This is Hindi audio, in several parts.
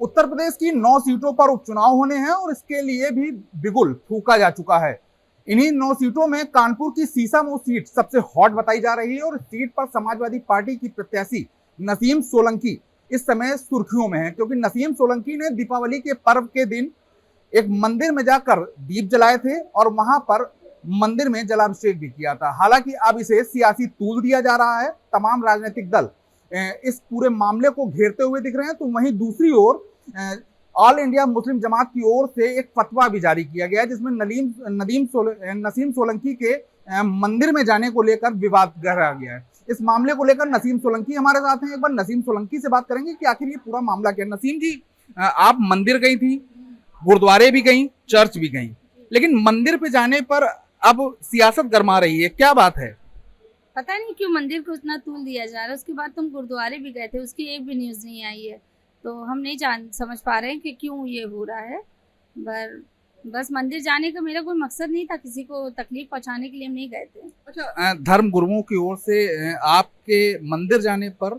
उत्तर प्रदेश की 9 सीटों पर उपचुनाव होने हैं और इसके लिए भी बिगुल फूंका जा चुका है। इन्हीं 9 सीटों में कानपुर की सीसामऊ सीट सबसे हॉट बताई जा रही है और इस सीट पर समाजवादी पार्टी की प्रत्याशी नसीम सोलंकी इस समय सुर्खियों में है, क्योंकि नसीम सोलंकी ने दीपावली के पर्व के दिन एक मंदिर में जाकर दीप जलाए थे और वहां पर मंदिर में जलाभिषेक भी किया था। हालांकि अब इसे सियासी तूल दिया जा रहा है। तमाम राजनीतिक दल इस पूरे मामले को घेरते हुए दिख रहे हैं। तो वहीं दूसरी ओर ऑल इंडिया मुस्लिम जमात की ओर से एक फतवा भी जारी किया गया है, जिसमें नसीम सोलंकी के मंदिर में जाने को लेकर विवाद गहरा गया है। इस मामले को लेकर नसीम सोलंकी हमारे साथ हैं। एक बार नसीम सोलंकी से बात करेंगे कि आखिर ये पूरा मामला क्या है। नसीम जी, आप मंदिर गई थी, गुरुद्वारे भी गई, चर्च भी गई, लेकिन मंदिर पे जाने पर अब सियासत गरमा रही है, क्या बात है? पता नहीं क्यों मंदिर को इतना तूल दिया जा रहा है। उसके बाद तुम गुरुद्वारे भी गए थे, उसकी एक भी न्यूज़ नहीं आई है। तो हम नहीं समझ पा रहे हैं कि क्यों ये हो रहा है। बस मंदिर जाने का मेरा कोई मकसद नहीं था, किसी को तकलीफ पहुंचाने के लिए हम नहीं गए थे। अच्छा, धर्म गुरुओं की ओर से आपके मंदिर जाने पर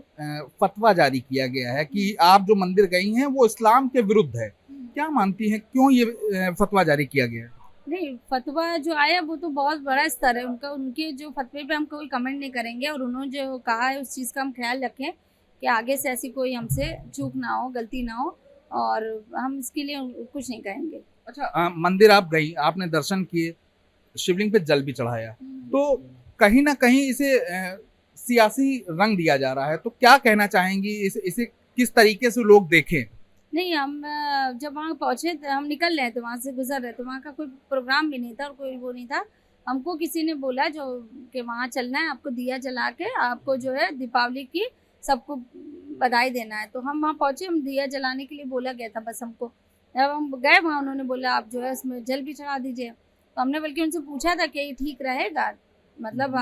फतवा जारी किया गया है कि आप जो मंदिर गई हैं वो इस्लाम के विरुद्ध है। क्या मानती हैं, क्यों ये फतवा जारी किया गया है? नहीं, फतवा जो आया वो तो बहुत बड़ा स्तर है उनका। उनके जो फतवे पे हम कोई कमेंट नहीं करेंगे और उन्होंने जो कहा है उस चीज़ का हम ख्याल रखें कि आगे से ऐसी कोई हमसे चूक ना हो, गलती ना हो, और हम इसके लिए कुछ नहीं कहेंगे। अच्छा, मंदिर आप गई, आपने दर्शन किए, शिवलिंग पे जल भी चढ़ाया, तो कहीं ना कहीं इसे सियासी रंग दिया जा रहा है, तो क्या कहना चाहेंगी? इसे किस तरीके से लोग देखें? नहीं, हम जब वहाँ पहुँचे हम निकल रहे थे, वहाँ से गुजर रहे थे, वहाँ का कोई प्रोग्राम भी नहीं था और कोई वो नहीं था। हमको किसी ने बोला जो कि वहाँ चलना है, आपको दिया जला के आपको जो है दीपावली की सबको बधाई देना है। तो हम वहाँ पहुँचे, हम दिया जलाने के लिए बोला गया था बस हमको। जब हम गए वहाँ उन्होंने बोला आप जो है उसमें जल भी चढ़ा दीजिए। तो हमने बल्कि उनसे पूछा था कि ये ठीक रहेगा, मतलब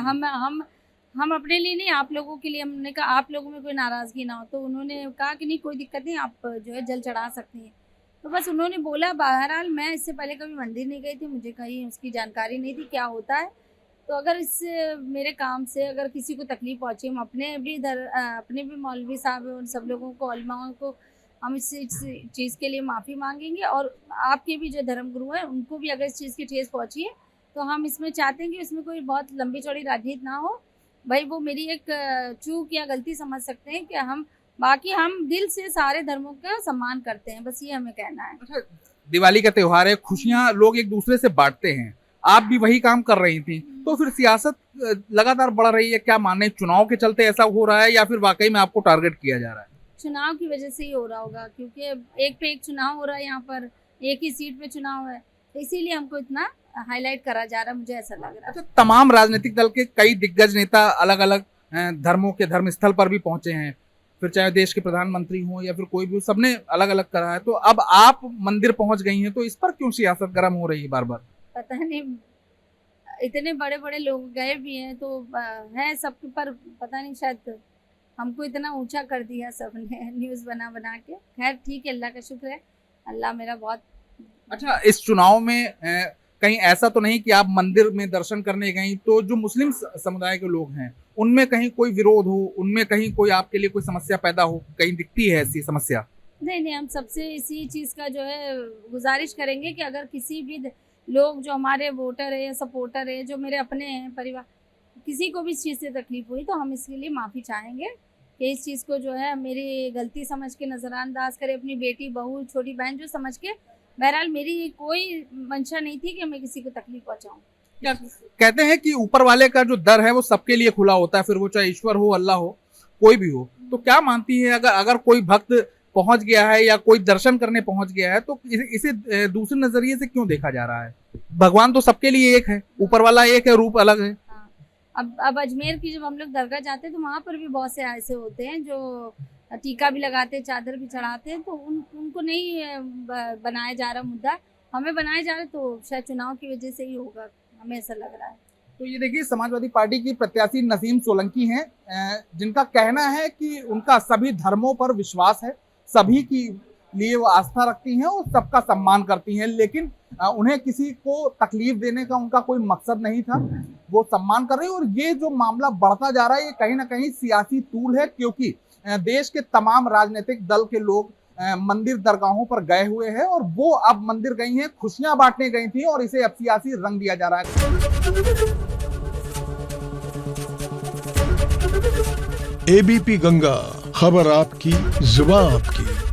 हम अपने लिए नहीं, आप लोगों के लिए। हमने कहा आप लोगों में कोई नाराज़गी ना हो। तो उन्होंने कहा कि नहीं कोई दिक्कत नहीं, आप जो है जल चढ़ा सकती हैं। तो बस उन्होंने बोला। बहरहाल मैं इससे पहले कभी मंदिर नहीं गई थी, मुझे कहीं उसकी जानकारी नहीं थी क्या होता है। तो अगर इससे मेरे काम से अगर किसी को तकलीफ़ पहुँची, हम अपने भी मौलवी साहब और सब लोगों को, उलमाओं को हम इस चीज़ के लिए माफ़ी मांगेंगे। और आपके भी जो धर्मगुरु हैं उनको भी अगर इस चीज़ की ठेस पहुँची है तो हम इसमें चाहते हैं कि इसमें कोई बहुत लंबी चौड़ी राजनीति ना हो। भाई वो मेरी एक चूक या गलती समझ सकते हैं कि हम दिल से सारे धर्मों का सम्मान करते हैं, बस ये हमें कहना है। अच्छा, दिवाली का त्योहार है, खुशियां लोग एक दूसरे से बांटते हैं, आप भी वही काम कर रही थी, तो फिर सियासत लगातार बढ़ रही है, क्या माने चुनाव के चलते ऐसा हो रहा है या फिर वाकई में आपको टारगेट किया जा रहा है? चुनाव की वजह से ही हो रहा होगा, क्योंकि एक पे एक चुनाव हो रहा है, यहाँ पर एक ही सीट पे चुनाव है, तो इसीलिए हमको इतना हाईलाइट करा जा रहा है, मुझे ऐसा लग रहा है। अच्छा, तमाम राजनीतिक दल के कई दिग्गज नेता अलग अलग धर्मों के धर्म स्थल पर भी पहुंचे हैं, फिर चाहे देश के प्रधानमंत्री हो या फिर कोई भी हो, सबने अलग अलग करा है। तो अब आप मंदिर पहुंच गई हैं, तो इस पर क्यों सियासत गर्म हो रही है बार बार? पता नहीं, इतने बड़े बड़े लोग गए भी हैं तो है सबके, पर पता नहीं शायद हमको इतना ऊंचा कर दिया सबने न्यूज़ बना बना के। खैर ठीक है, अल्लाह का शुक्र है, अल्लाह मेरा बहुत। अच्छा, इस चुनाव में कहीं ऐसा तो नहीं कि आप मंदिर में दर्शन करने गई तो जो मुस्लिम समुदाय के लोग हैं उनमें कहीं कोई विरोध हो, उनमें कहीं कोई आपके लिए कोई समस्या पैदा हो, कहीं दिखती है ऐसी समस्या? नहीं, हम सबसे इसी चीज़ का जो है गुजारिश करेंगे कि अगर किसी भी लोग जो हमारे वोटर है या सपोर्टर है, जो मेरे अपने हैं परिवार, किसी को भी इस चीज़ से तकलीफ हुई तो हम इसके लिए माफ़ी चाहेंगे कि इस चीज़ को जो है मेरी गलती समझ के नज़रअंदाज करें, अपनी बेटी, बहू, छोटी बहन जो समझ के। बहरहाल मेरी कोई मंशा नहीं थी कि मैं किसी को तकलीफ पहुँचाऊँ। क्या कहते हैं कि ऊपर वाले का जो दर है वो सबके लिए खुला होता है, फिर वो चाहे ईश्वर हो, अल्लाह हो, कोई भी हो। तो क्या मानती है, अगर कोई भक्त पहुंच गया है या कोई दर्शन करने पहुंच गया है तो इसे दूसरे नजरिए से क्यों देखा जा रहा है? भगवान तो सबके लिए एक है, ऊपर वाला एक है, रूप अलग है। हाँ, अब अजमेर की जब हम लोग दरगाह जाते हैं तो वहाँ पर भी बहुत से ऐसे होते हैं जो टीका भी लगाते हैं, चादर भी चढ़ाते हैं, तो उनको नहीं बनाया जा रहा मुद्दा, हमें बनाया जा रहा है। तो शायद चुनाव की वजह से ही होगा, हमें ऐसा लग रहा है। तो ये देखिए, समाजवादी पार्टी की प्रत्याशी नसीम सोलंकी हैं, जिनका कहना है कि उनका सभी धर्मों पर विश्वास है, सभी की लिए वो आस्था रखती हैं और सबका सम्मान करती हैं, लेकिन उन्हें किसी को तकलीफ देने का उनका कोई मकसद नहीं था, वो सम्मान कर रही है। और ये जो मामला बढ़ता जा रहा है ये कहीं ना कहीं सियासी तूल है, क्योंकि देश के तमाम राजनीतिक दल के लोग मंदिर दरगाहों पर गए हुए हैं और वो अब मंदिर गई हैं, खुशियां बांटने गई थी और इसे अब सियासी रंग दिया जा रहा है। एबीपी गंगा, खबर आपकी, जुबान आपकी।